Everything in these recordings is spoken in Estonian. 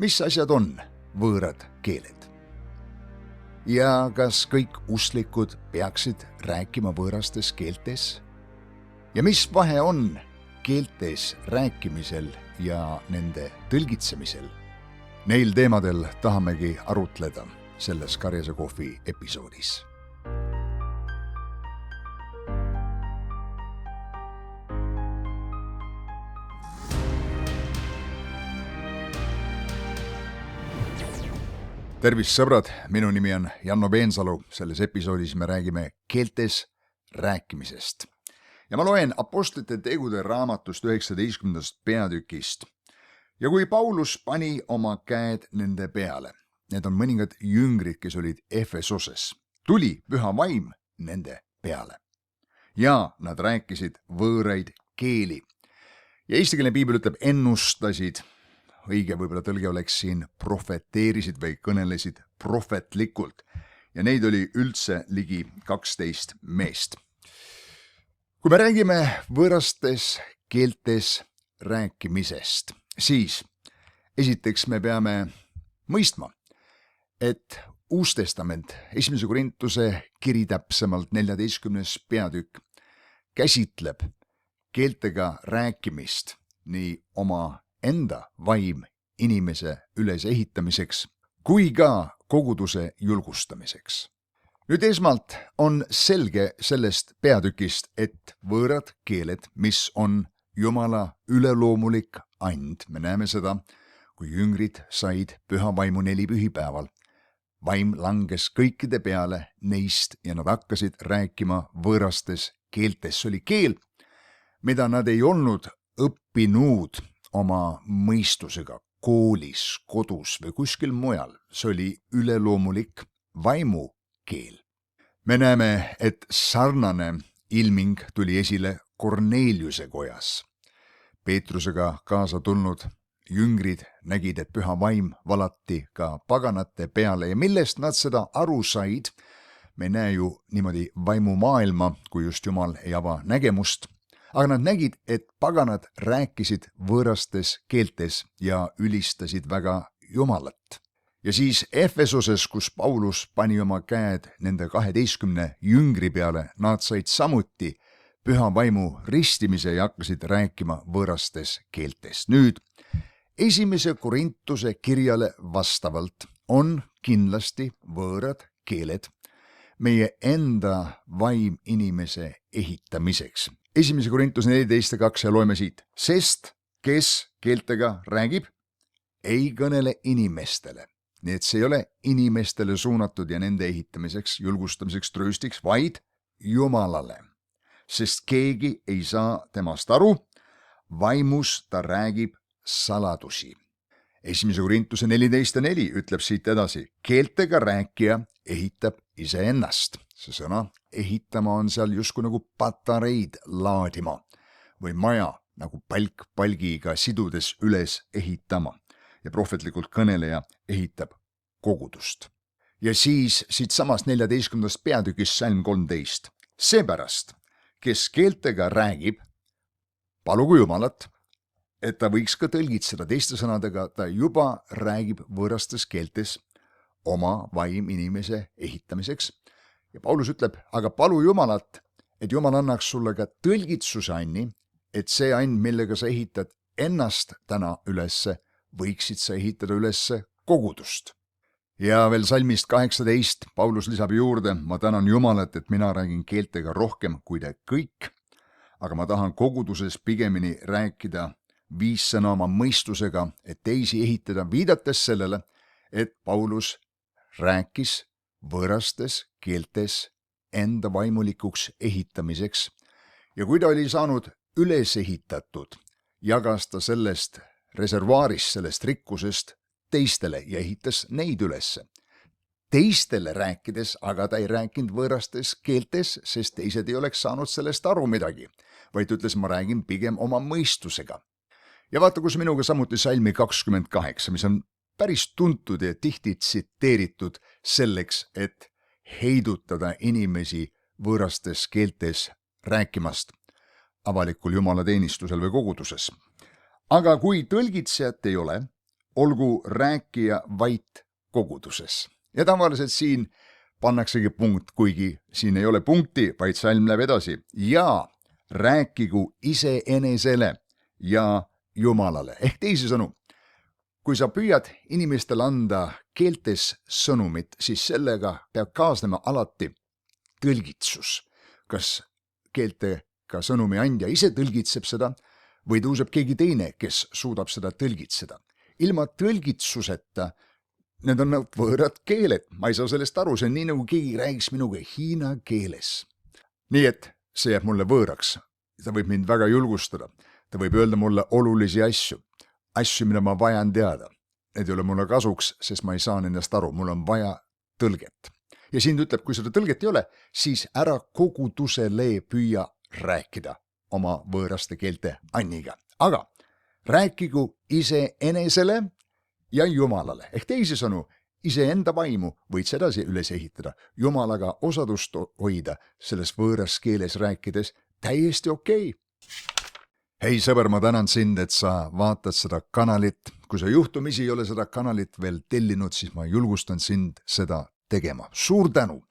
Mis asjad on võõrad keeled? Ja kas kõik usklikud peaksid rääkima võõrastes keeltes? Ja mis vahe on keeltes rääkimisel ja nende tõlgitsemisel? Neil teemadel tahamegi arutleda selles Karjase kohvi episoodis. Tervist sõbrad, minu nimi on Janno Peensalu. Selles episoodis me räägime keeltes rääkimisest. Ja ma loen Apostlite tegude raamatust 19. peatükist. Ja kui Paulus pani oma käed nende peale, need on mõningad jüngrid, kes olid Efesoses, tuli püha vaim nende peale. Ja nad rääkisid võõraid keeli. Ja eestikeelne piibel ütleb ennustasid. Õige võib-olla tõlge oleks siin profeteerisid või kõnelesid prohvetlikult. Ja neid oli üldse ligi 12 meest. Kui me räägime võõrastes keeltes rääkimisest, siis esiteks me peame mõistma, et Uus Testament, 1. Korintuse kiri täpsemalt 14. peatükk, käsitleb keeltega rääkimist nii oma enda vaim inimese ülesehitamiseks kui ka koguduse julgustamiseks. Nüüd esmalt on selge sellest peatükist, et võõrad keeled, mis on Jumala üleloomulik and, me näeme seda, kui jüngrid said püha vaimu 4 pühipäeval. Vaim langes kõikide peale neist ja nad hakkasid rääkima võõrastes keeltes. See oli keel, mida nad ei olnud õppinud oma mõistusega koolis, kodus või kuskil mujal. See oli üleloomulik vaimukeel. Me näeme, et sarnane ilming tuli esile Korneliuse kojas. Peetrusega kaasa tulnud jüngrid nägid, et püha vaim valati ka paganate peale ja millest nad seda aru said, me ei näe ju niimoodi vaimumaailma, kui just Jumal ei ava nägemust. Aga nad nägid, et paganad rääkisid võõrastes keeltes ja ülistasid väga Jumalat. Ja siis Efesoses, kus Paulus pani oma käed nende 12 jüngri peale, nad said samuti püha vaimu ristimise ja hakkasid rääkima võõrastes keeltes. Nüüd, 1. Korintuse kirjale vastavalt on kindlasti võõrad keeled meie enda vaim inimese ehitamiseks. 1. Korintus 14.2 ja loeme siit. Sest kes keeltega räägib, ei kõnele inimestele. Nii et see ei ole inimestele suunatud ja nende ehitamiseks, julgustamiseks, trööstiks, vaid Jumalale. Sest keegi ei saa temast aru, vaimus ta räägib saladusi. 1. Korintuse 14.4 ütleb siit edasi. Keeltega rääkija ehitab iseennast. See sõna ehitama on seal justkui nagu patareid laadima või maja nagu palk palgiga sidudes üles ehitama. Ja prohvetlikult kõneleja ehitab kogudust. Ja siis siit samast 14. peatükist salm 13. Seepärast, kes keeltega räägib, palugu Jumalat, et ta võiks ka tõlgitseda. Teiste sõnadega, ta juba räägib võõrastes keeltes oma vaim inimese ehitamiseks. Ja Paulus ütleb, aga palu Jumalat, et Jumal annaks sulle ka tõlgitsuse anni, et see ann, millega sa ehitad ennast täna ülesse, võiksid sa ehitada ülesse kogudust. Ja veel salmist 18 Paulus lisab juurde, ma tänan Jumalat, et mina räägin keeltega rohkem kui te kõik, aga ma tahan koguduses pigemini rääkida viissõna oma mõistusega, et teisi ehitada, viidates sellele, et Paulus rääkis võõrastes keeltes enda vaimulikuks ehitamiseks ja kui ta oli saanud üles ehitatud, jagas ta sellest reservaarist, sellest rikkusest teistele ja ehitas neid ülesse. Teistele rääkides, aga ta ei rääkinud võõrastes keeltes, sest teised ei oleks saanud sellest aru midagi, vaid ütles, ma räägin pigem oma mõistusega. Ja vaata, kus minuga samuti salmi 28, mis on päris tuntud ja tihti tsiteeritud selleks, et heidutada inimesi võõrastes keeltes rääkimast avalikul jumalateenistusel või koguduses. Aga kui tõlgitsejat ei ole, olgu rääkija vait koguduses. Ja tavaliselt siin pannaksegi punkt, kuigi siin ei ole punkti, vaid salm läheb edasi. Ja rääkigu iseenesele ja Jumalale. Ehk teisisõnu, kui sa püüad inimestele anda keeltes sõnumit, siis sellega peab kaasnema alati tõlgitsus. Kas keeltega sõnumi andja ise tõlgitseb seda või tõuseb keegi teine, kes suudab seda tõlgitseda. Ilma tõlgitsuseta need on võõrad keeled. Ma ei saa sellest aru, see on nii, nagu keegi räägiks minuga hiina keeles. Nii et see jääb mulle võõraks. Ta võib mind väga julgustada. Ta võib öelda mulle olulisi asju, mida ma vajan teada. Need ei ole mulle kasuks, sest ma ei saa nendest aru. Mul on vaja tõlget. Ja siin ütleb, kui seda tõlget ei ole, siis ära kogudusele püüa rääkida oma võõraste keelte anniga. Aga rääkigu iseenesele ja Jumalale. Ehk teisisõnu, iseenda vaimu võid sa edasi üles ehitada. Jumalaga osadust hoida selles võõras keeles rääkides täiesti okei. Hei sõber, ma tänan sind, et sa vaatad seda kanalit. Kui sa juhtumisi ei ole seda kanalit veel tellinud, siis ma julgustan sind seda tegema. Suur tänu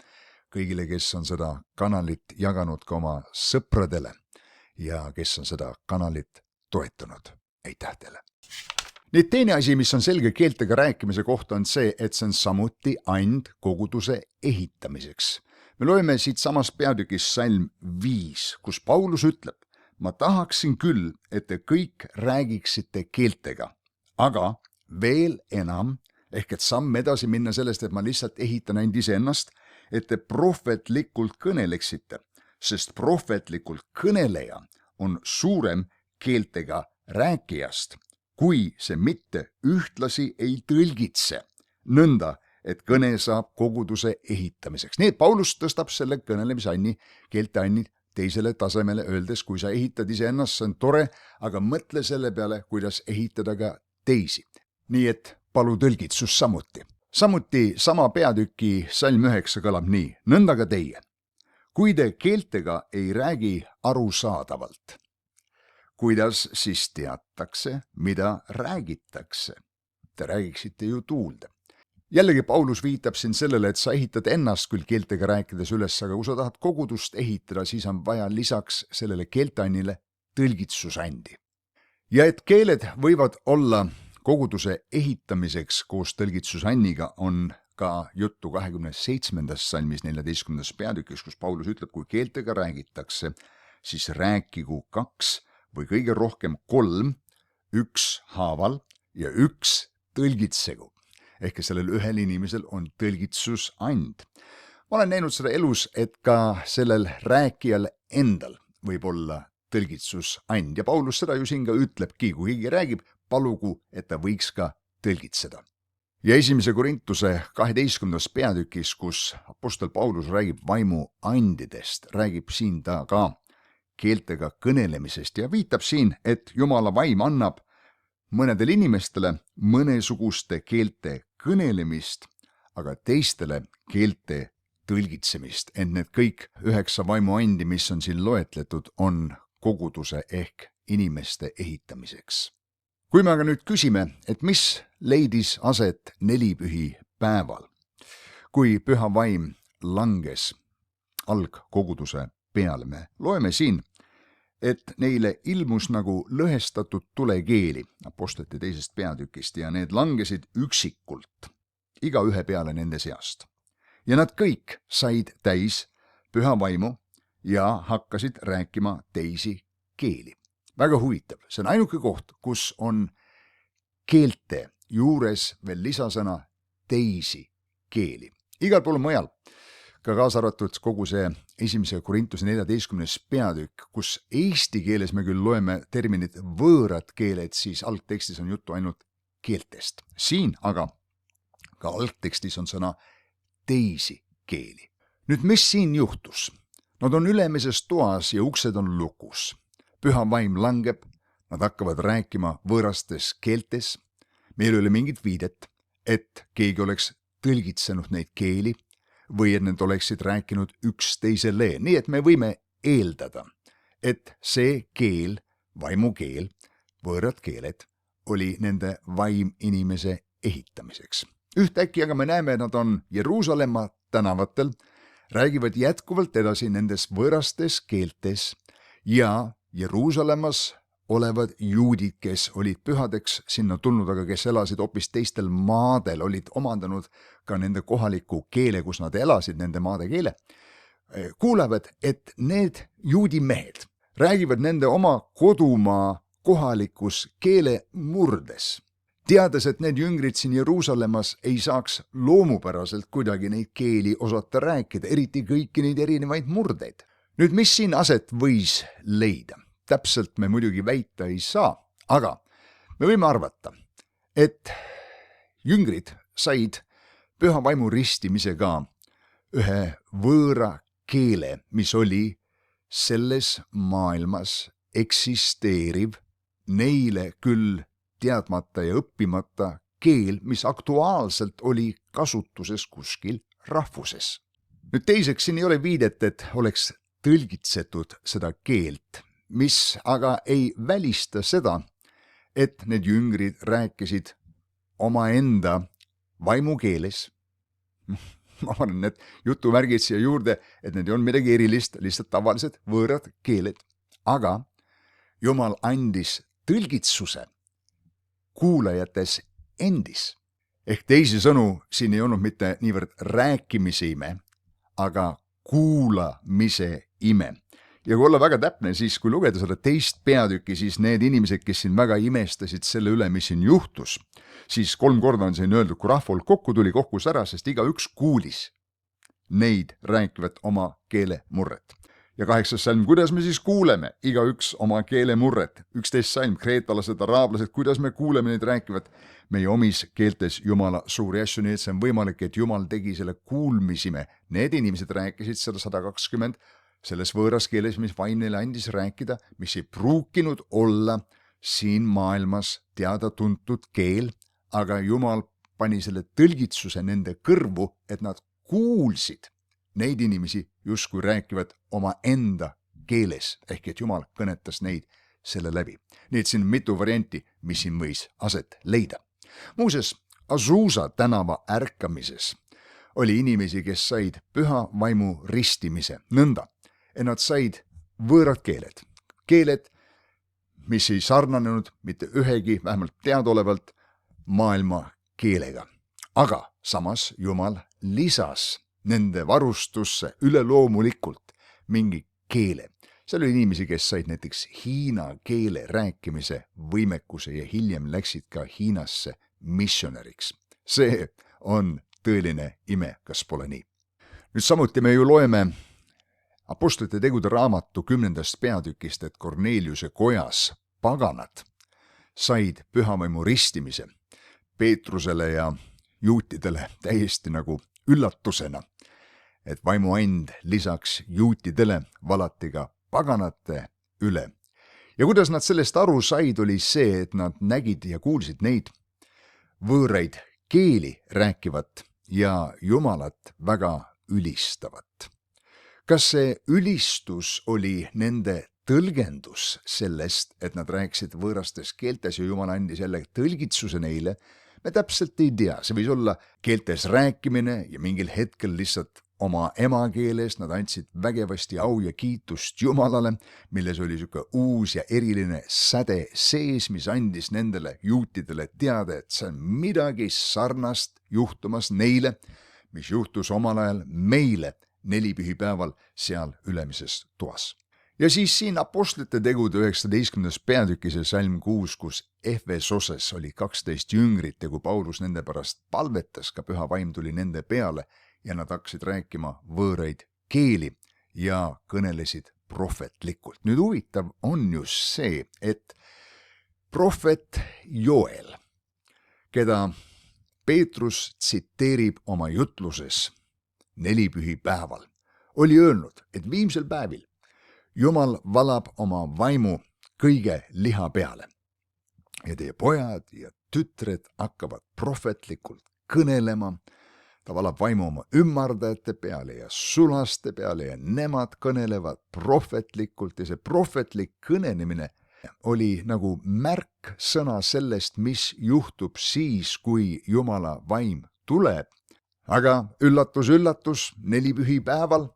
kõigile, kes on seda kanalit jaganud ka oma sõpradele ja kes on seda kanalit toetanud. Aitäh teile! Nüüd teine asi, mis on selge keeltega rääkimise kohta, on see, et see on samuti and koguduse ehitamiseks. Me loeme siit samas peatükis salm 5, kus Paulus ütleb, ma tahaksin küll, et te kõik räägiksite keeltega, aga veel enam, ehk et samm edasi minna sellest, et ma lihtsalt ehitan ainult iseennast, et te prohvetlikult kõneleksite, sest prohvetlikult kõneleja on suurem keeltega rääkijast, kui see mitte ühtlasi ei tõlgitse, nõnda, et kõne saab koguduse ehitamiseks. Nii et Paulus tõstab selle kõnelemisanni, keelteanni teisele tasemele, öeldes, kui sa ehitad iseennast, see on tore, aga mõtle selle peale, kuidas ehitada ka teisi. Nii et palu tõlgitsus samuti. Samuti sama peatüki salm 9 kõlab nii, nõnda ka teie. Kui te keeltega ei räägi arusaadavalt, kuidas siis teatakse, mida räägitakse? Te räägiksite ju tuulde. Jällegi Paulus viitab siin sellele, et sa ehitad ennast küll keeltega rääkides üles, aga kui sa tahad kogudust ehitada, siis on vaja lisaks sellele keelteannile tõlgitsusandi. Ja et keeled võivad olla koguduse ehitamiseks koos tõlgitsusanniga, on ka juttu 27. salmis 14. peatükis, kus Paulus ütleb, kui keeltega räägitakse, siis rääkigu 2 või kõige rohkem 3, 1 haaval ja 1 tõlgitsegu. Ehk sellel ühel inimesel on tõlgitsusand. Ma olen näinud seda elus, et ka sellel rääkijal endal võib olla tõlgitsusand. Ja Paulus seda ju siin ka ütlebki, kui keegi räägib, palugu, et ta võiks ka tõlgitseda. Ja 1. Korintuse 12. peatükis, kus apostel Paulus räägib vaimu andidest, räägib siin ta ka keeltega kõnelemisest ja viitab siin, et Jumala vaim annab mõnedele inimestele mõnesuguste keelte kõnelemist, aga teistele keelte tõlgitsemist, ent need kõik 9 vaimuandi, mis on siin loetletud, on koguduse ehk inimeste ehitamiseks. Kui me aga nüüd küsime, et mis leidis aset nelipühi päeval, kui püha vaim langes algkoguduse peale, me loeme siin, et neile ilmus nagu lõhestatud tulekeeli apostlite 2. peatükist ja need langesid üksikult, iga ühe peale nende seast. Ja nad kõik said täis püha vaimu ja hakkasid rääkima teisi keeli. Väga huvitav, see on ainuke koht, kus on keelte juures veel lisasõna teisi keeli. Igal pool mujal, ka kaasa arvatud kogu see 1. Korintuse 14. peatükk, kus eesti keeles me küll loeme terminit võõrad keeled, siis algtekstis on juttu ainult keeltest. Siin aga ka algtekstis on sõna teisi keeli. Nüüd, mis siin juhtus? Nad on ülemises toas ja uksed on lukus. Püha vaim langeb, nad hakkavad rääkima võõrastes keeltes. Meil ei ole mingit viidet, et keegi oleks tõlgitsenud neid keeli või et need oleksid rääkinud üksteisele. Nii et me võime eeldada, et see keel, vaimukeel, võõrad keeled, oli nende vaim inimese ehitamiseks. Ühtäkki aga me näeme, et nad on Jeruusalemma tänavatel, räägivad jätkuvalt edasi nendes võõrastes keeltes ja Jeruusalemmas olevad juudid, kes olid pühadeks sinna tulnud, aga kes elasid hoopis teistel maadel, olid omandanud ka nende kohaliku keele, kus nad elasid, nende maade keele, kuulevad, et need juudi mehed räägivad nende oma kodumaa kohalikus keele murdes, teades, et need jüngrid siin Jeruusalemmas ei saaks loomupäraselt kuidagi neid keeli osata rääkida, eriti kõiki neid erinevaid murdeid. Nüüd, mis siin aset võis leida? Täpselt me muidugi väita ei saa, aga me võime arvata, et jüngrid said püha vaimu ristimisega ühe võõra keele, mis oli selles maailmas eksisteeriv, neile küll teadmata ja õppimata keel, mis aktuaalselt oli kasutuses kuskil rahvuses. Nüüd teiseks, siin ei ole viidet, et oleks tõlgitsetud seda keelt, mis aga ei välista seda, et need jüngrid rääkisid omaenda vaimukeeles. Ma panen need jutuvärgid siia juurde, et need ei olnud midagi erilist, lihtsalt tavalised võõrad keeled. Aga Jumal andis tõlgitsuse kuulajates endis. Ehk teisisõnu, siin ei olnud mitte niivõrd rääkimise ime, aga kuulamise ime. Ja kui olla väga täpne, siis kui lugeda seda teist peatükki, siis need inimesed, kes siin väga imestasid selle üle, mis siin juhtus, siis 3 korda on siin öeldud, kui rahvol kokku tuli, kokkus ära, sest igaüks kuulis neid rääkivat oma keele murret. Ja 8. salm, kuidas me siis kuuleme igaüks oma keele murret? 11. salm, kreetalased, araablased, kuidas me kuuleme neid rääkivat meie omis keeltes Jumala suuri asju, nii et see on võimalik, et Jumal tegi selle kuulmisime. Need inimesed rääkisid seda 120 selles võõras keeles, mis vaim neile andis rääkida, mis ei pruukinud olla siin maailmas teada-tuntud keel, aga Jumal pani selle tõlgitsuse nende kõrvu, et nad kuulsid neid inimesi justkui rääkivad oma enda keeles, ehk et Jumal kõnetas neid selle läbi. Nii et siin mitu varianti, mis siin võis aset leida. Muuseas, Azusa tänava ärkamises oli inimesi, kes said püha vaimu ristimise nõnda, et nad said võõrad keeled. Keeled, mis ei sarnanenud mitte ühegi, vähemalt teadaolevalt, maailma keelega. Aga samas Jumal lisas nende varustusse üleloomulikult mingi keele. Seal oli inimesi, kes said näiteks hiina keele rääkimise võimekuse ja hiljem läksid ka Hiinasse missionäriks. See on tõeline ime, kas pole nii? Nüüd samuti me ju loeme Apostlite tegude raamatu 10. peatükist, et Korneliuse kojas paganad said pühavaimu ristimise Peetrusele ja juutidele täiesti nagu üllatusena, et vaimuand lisaks juutidele valati ka paganate üle. Ja kuidas nad sellest aru said, oli see, et nad nägid ja kuulsid neid võõraid keeli rääkivat ja Jumalat väga ülistavat. Kas see ülistus oli nende tõlgendus sellest, et nad rääkisid võõrastes keeltes ja Jumal andis jälle tõlgitsuse neile? Me täpselt ei tea, see võis olla keeltes rääkimine ja mingil hetkel lihtsalt oma emakeeles nad andsid vägevasti au ja kiitust Jumalale, milles oli niisugune uus ja eriline säde sees, mis andis nendele juutidele teada, et see on midagi sarnast juhtumas neile, mis juhtus omal ajal meile nelipühipäeval seal ülemises toas. Ja siis siin Apostlite tegude 19. peatükis ja salm 6, kus Efesoses oli 12 jüngrit ja kui Paulus nende pärast palvetas, ka püha vaim tuli nende peale ja nad hakkasid rääkima võõraid keeli ja kõnelesid prohvetlikult. Nüüd huvitav on just see, et prohvet Joel, keda Peetrus tsiteerib oma jutluses nelipühipäeval, oli öelnud, et viimsel päevil Jumal valab oma vaimu kõige liha peale ja teie pojad ja tütred hakkavad prohvetlikult kõnelema. Ta valab vaimu oma ümmardajate peale ja sulaste peale ja nemad kõnelevad prohvetlikult ja see prohvetlik kõnenemine oli nagu märksõna sellest, mis juhtub siis, kui Jumala vaim tuleb. Aga üllatus, 4 pühipäeval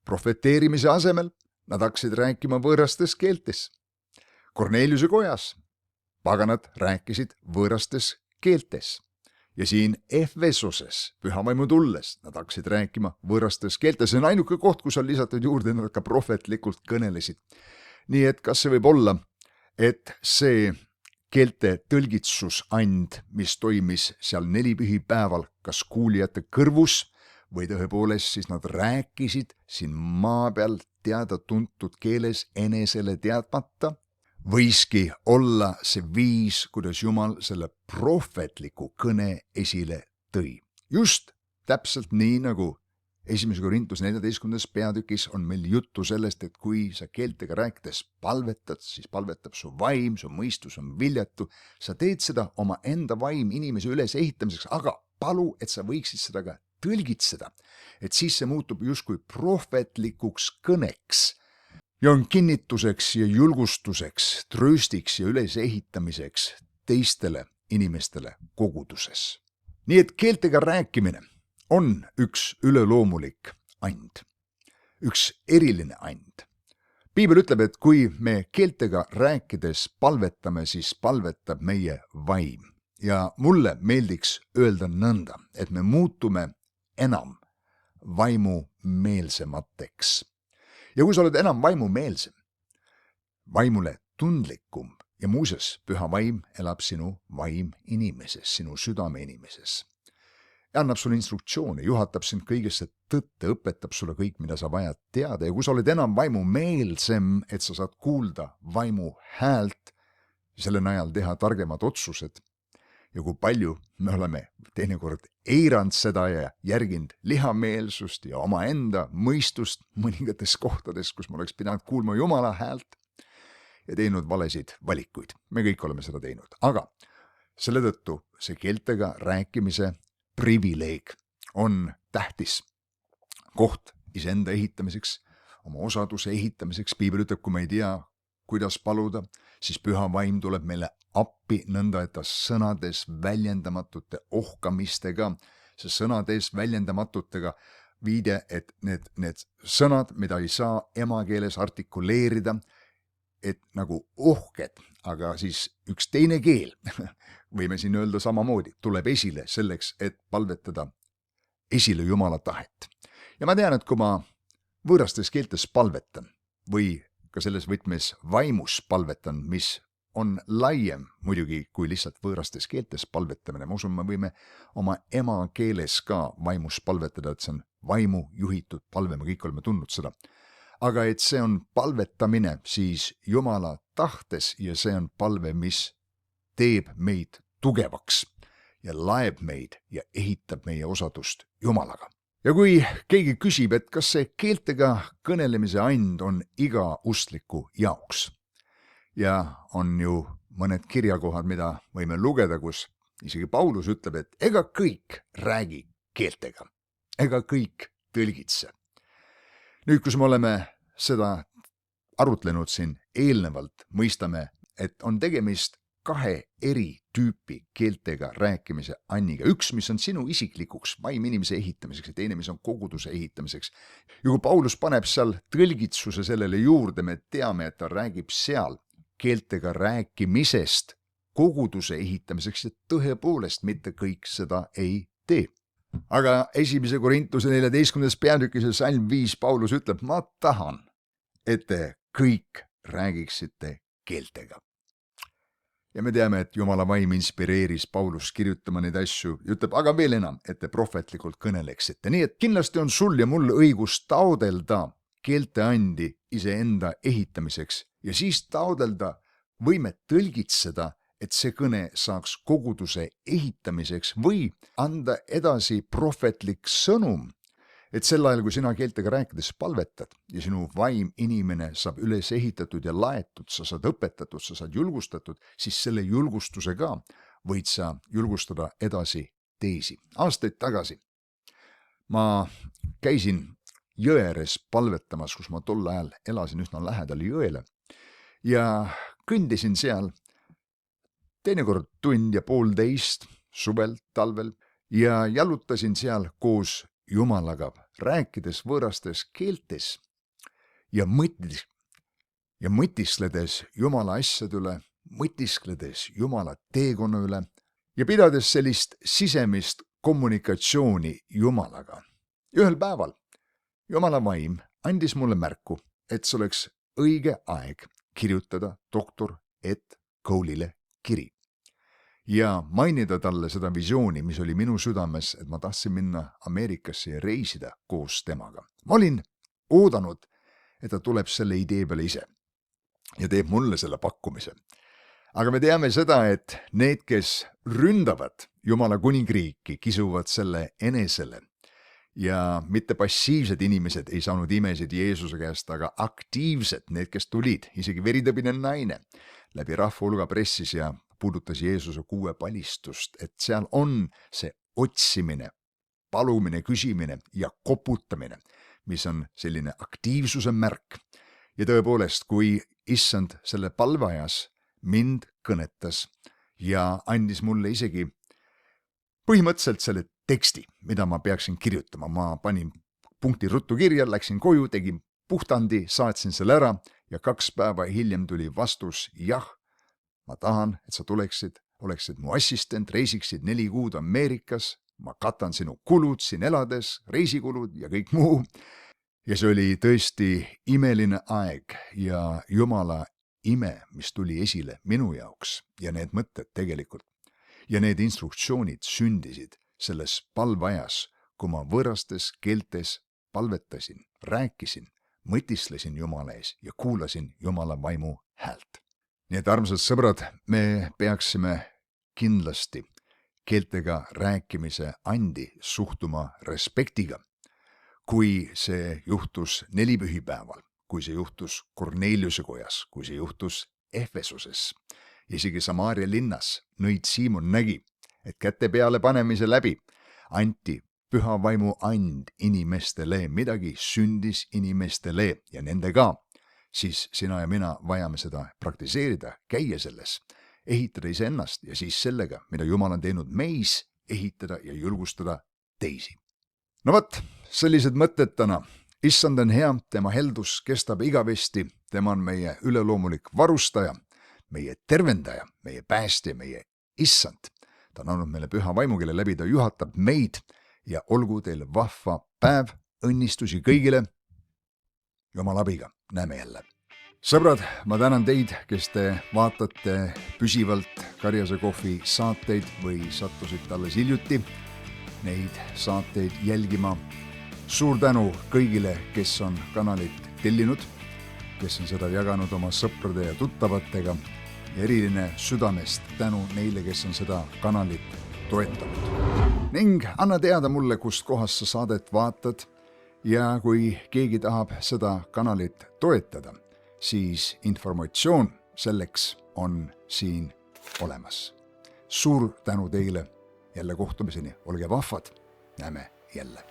profeteerimise asemel nad hakkasid rääkima võõrastes keeltes. Korneliuse kojas paganad rääkisid võõrastes keeltes. Ja siin Efesoses pühavaimu tulles nad hakkasid rääkima võõrastes keeltes. See on ainuke koht, kus on lisatud juurde, nad ka prohvetlikult kõnelesid. Nii et kas see võib olla, et see keelte tõlgitsusand, mis toimis seal 4 pühipäeval, kas kuulijate kõrvus või tõepoolest siis nad rääkisid siin maa peal teada-tuntud keeles enesele teadmata, võiski olla see viis, kuidas Jumal selle prohvetliku kõne esile tõi. Just täpselt nii, nagu 1. Korintuse 14. peatükis on meil juttu sellest, et kui sa keeltega rääkides palvetad, siis palvetab su vaim, su mõistus on viljatu. Sa teed seda oma enda vaim inimese üles ehitamiseks, aga palu, et sa võiksid seda ka tõlgitseda. Et siis see muutub justkui prohvetlikuks kõneks ja on kinnituseks ja julgustuseks, trööstiks ja ülesehitamiseks teistele inimestele koguduses. Nii et keeltega rääkimine on üks üleloomulik and, üks eriline and. Piibel ütleb, et kui me keeltega rääkides palvetame, siis palvetab meie vaim. Ja mulle meeldiks öelda nõnda, et me muutume enam vaimumeelsemateks. Ja kui sa oled enam vaimumeelsem, vaimule tundlikum ja muuseas, püha vaim elab sinu vaim inimeses, sinu südame inimeses. Ja annab sulle instruktsioone, juhatab sind kõigesse tõtte, õpetab sulle kõik, mida sa vajad teada. Ja kui sa oled enam vaimumeelsem, et sa saad kuulda vaimu häält, selle najal teha targemad otsused. Ja kui palju me oleme teinekord eiranud seda ja järginud lihameelsust ja omaenda mõistust mõningates kohtades, kus ma oleks pidanud kuulma Jumala häält ja teinud valesid valikuid. Me kõik oleme seda teinud, aga selle tõttu see keeltega rääkimise privileeg on tähtis koht iseenda ehitamiseks, oma osaduse ehitamiseks. Piibel ütleb, kui ma ei tea, kuidas paluda, siis püha vaim tuleb meile appi nõnda, et ta sõnades väljendamatute ohkamistega, see sõnades väljendamatutega viide, et need sõnad, mida ei saa emakeeles artikuleerida, et nagu ohked, aga siis üks teine keel, võime siin öelda samamoodi, tuleb esile selleks, et palvetada esile Jumala tahet. Ja ma tean, et kui ma võõrastes keeltes palvetan või ka selles võtmes vaimus palvetan, mis on laiem muidugi kui lihtsalt võõrastes keeltes palvetamine. Ma usun, me võime oma emakeeles ka vaimus palvetada, et see on vaimu juhitud palve, me kõik oleme tundnud seda. Aga et see on palvetamine siis Jumala tahtes ja see on palve, mis teeb meid tugevaks ja laeb meid ja ehitab meie osadust Jumalaga. Ja kui keegi küsib, et kas see keeltega kõnelemise and on iga ustliku jaoks, ja on ju mõned kirjakohad, mida võime lugeda, kus isegi Paulus ütleb, et ega kõik räägi keeltega, ega kõik tõlgitse. Nüüd, kus me oleme seda arutlenud siin eelnevalt, mõistame, et on tegemist 2 eri tüüpi keeltega rääkimise anniga. Üks, mis on sinu isiklikuks vaiminimese ehitamiseks ja teine, mis on koguduse ehitamiseks. Ja kui Paulus paneb seal tõlgitsuse sellele juurde, me teame, et ta räägib seal keeltega rääkimisest koguduse ehitamiseks ja tõepoolest mitte kõik seda ei tee. Aga 1. Korintuse 14. peatükis ja salm 5 Paulus ütleb, ma tahan, et te kõik räägiksite keeltega. Ja me teame, et Jumala vaim inspireeris Paulust kirjutama neid asju ja ütleb, aga veel enam, et te prohvetlikult kõneleksite. Nii et kindlasti on sul ja mul õigus taodelda keelteandi iseenda ehitamiseks ja siis taodelda võime tõlgitseda, et see kõne saaks koguduse ehitamiseks või anda edasi prohvetlik sõnum, et sel ajal, kui sina keeltega rääkides palvetad ja sinu vaim inimene saab üles ehitatud ja laetud, sa saad õpetatud, sa saad julgustatud, siis selle julgustusega võid sa julgustada edasi teisi. Aastaid tagasi ma käisin jõe ääres palvetamas, kus ma tol ajal elasin üsna lähedal jõele. Ja kõndisin seal teinekord tund ja poolteist suvel, talvel ja jalutasin seal koos Jumalaga, rääkides võõrastes keeltes ja mõtiskledes Jumala asjade üle, mõtiskledes Jumala teekonna üle ja pidades sellist sisemist kommunikatsiooni Jumalaga. Ühel päeval Jumala vaim andis mulle märku, et see oleks õige aeg kirjutada doktor Ed Cole'ile kiri ja mainida talle seda visiooni, mis oli minu südames, et ma tahtsin minna Ameerikasse ja reisida koos temaga. Ma olin oodanud, et ta tuleb selle idee peale ise ja teeb mulle selle pakkumise. Aga me teame seda, et need, kes ründavad Jumala kuningriiki, kisuvad selle enesele ja mitte passiivsed inimesed ei saanud imesid Jeesuse käest, aga aktiivsed, need, kes tulid, isegi veritõbine naine läbi rahva hulga pressis ja puudutas Jeesuse 6 palistust, et seal on see otsimine, palumine, küsimine ja koputamine, mis on selline aktiivsuse märk. Ja tõepoolest, kui issand selle palveajas mind kõnetas ja andis mulle isegi põhimõtteliselt selle teksti, mida ma peaksin kirjutama. Ma panin punkti ruttu kirja, läksin koju, tegin puhtandi, saatsin selle ära ja 2 päeva hiljem tuli vastus, jah, ma tahan, et sa oleksid mu assistent, reisiksid 4 kuud Ameerikas, ma katan sinu kulud siin elades, reisikulud ja kõik muu. Ja see oli tõesti imeline aeg ja Jumala ime, mis tuli esile minu jaoks ja need mõtted tegelikult ja need instruktsioonid sündisid selles palveajas, kui ma võõrastes keeltes palvetasin, rääkisin, mõtisklesin Jumala ees ja kuulasin Jumala vaimu häält. Nii et armsad sõbrad, me peaksime kindlasti keeltega rääkimise andi suhtuma respektiga. Kui see juhtus 4 pühipäeval, kui see juhtus Korneliuse kojas, kui see juhtus Efesuses, isegi Samaaria linnas nõid Siimon nägi, et käte peale panemise läbi anti püha vaimu and inimestele, midagi sündis inimestele ja nende ka, siis sina ja mina vajame seda praktiseerida, käia selles, ehitada iseennast ja siis sellega, mida Jumal on teinud meis, ehitada ja julgustada teisi. No vot, sellised mõtted täna. Issand on hea, tema heldus kestab igavesti, tema on meie üleloomulik varustaja, meie tervendaja, meie päästja, meie issand. Ta on andnud meile püha vaimu, kelle läbi ta juhatab meid ja olgu teil vahva päev, õnnistusi kõigile. Jumala abiga, näeme jälle. Sõbrad, ma tänan teid, kes te vaatate püsivalt Karjase Kohvi saateid või sattusite alles hiljuti neid saateid jälgima. Suur tänu kõigile, kes on kanalit tellinud, kes on seda jaganud oma sõprade ja tuttavatega ja eriline südamest tänu neile, kes on seda kanalit toetanud. Ning anna teada mulle, kust kohast sa saadet vaatad ja kui keegi tahab seda kanalit toetada, siis informatsioon selleks on siin olemas. Suur tänu teile, jälle kohtumiseni, olge vahvad, näeme jälle.